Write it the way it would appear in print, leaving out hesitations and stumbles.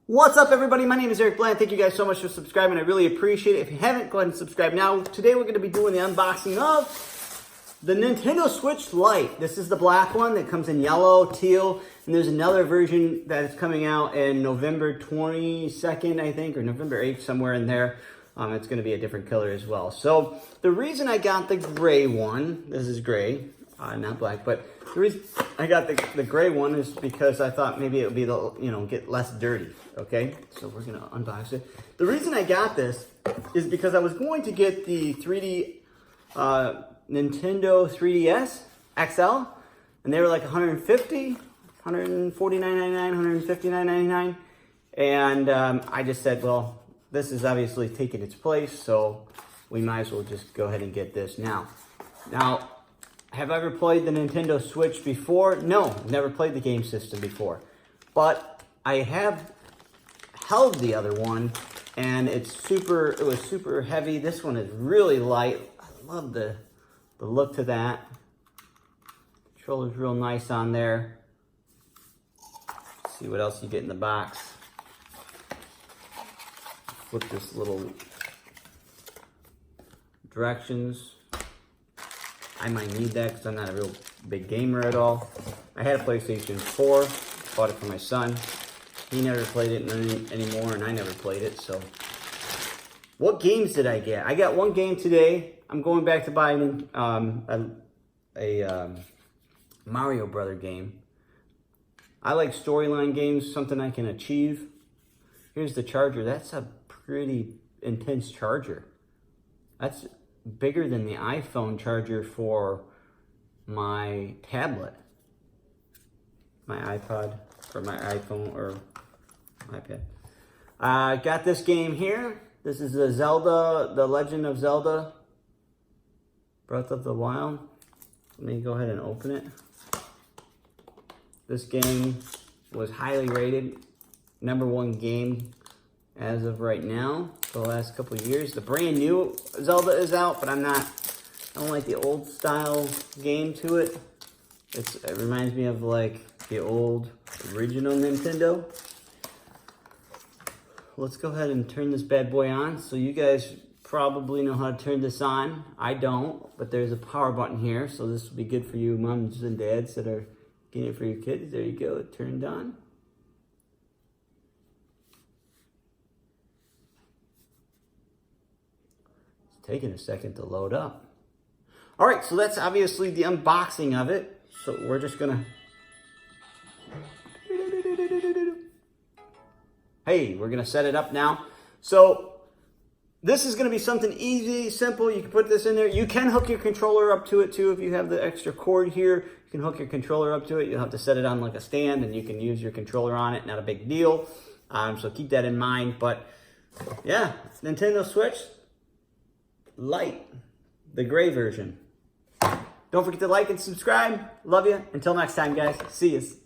What's up, everybody? My name is Eric Bland. Thank you guys so much for subscribing. I really appreciate it. If you haven't, go ahead and subscribe now. Today we're going to be doing the unboxing of the Nintendo Switch Lite. This is the black one that comes in yellow, teal, and there's another version that is coming out in November 22nd, I think, or November 8th, somewhere in there. It's going to be a different color as well. So the reason I got the gray one, this is gray, not black, but the reason I got the gray one is because I thought maybe it would be get less dirty. Okay, so we're gonna unbox it. The reason I got this is because I was going to get the 3D Nintendo 3DS XL, and they were like $149.99, $159.99, and I just said, well, this is obviously taking its place, so we might as well just go ahead and get this now. Now, have I ever played the Nintendo Switch before? No, never played the game system before, but I have held the other one, and it was super heavy. This one is really light. I love the look to that. Controller's real nice on there. Let's see what else you get in the box. Flip this little directions. I might need that because I'm not a real big gamer at all. I had a PlayStation 4, bought it for my son. He never played it anymore, and I never played it, so. What games did I get? I got one game today. I'm going back to buy a Mario Brother game. I like storyline games, something I can achieve. Here's the charger. That's a pretty intense charger. That's bigger than the iPhone charger for my tablet. My iPod, or my iPhone, or iPad. Got this game here. This is the The Legend of Zelda Breath of the Wild. Let me go ahead and open it. This game was highly rated. #1 game as of right now for the last couple of years. The brand new Zelda is out, but I don't like the old style game to it. It reminds me of like the old original Nintendo. Let's go ahead and turn this bad boy on. So you guys probably know how to turn this on. I don't, but there's a power button here. So this will be good for you moms and dads that are getting it for your kids. There you go, it turned on. It's taking a second to load up. All right, so that's obviously the unboxing of it. So we're just gonna, we're gonna set it up now. So this is gonna be something easy, simple. You can put this in there. You can hook your controller up to it too if you have the extra cord here. You can hook your controller up to it. You'll have to set it on like a stand, and you can use your controller on it. Not a big deal. So keep that in mind. But yeah, Nintendo Switch Lite, the gray version. Don't forget to like and subscribe. Love you. Until next time, guys. See yous.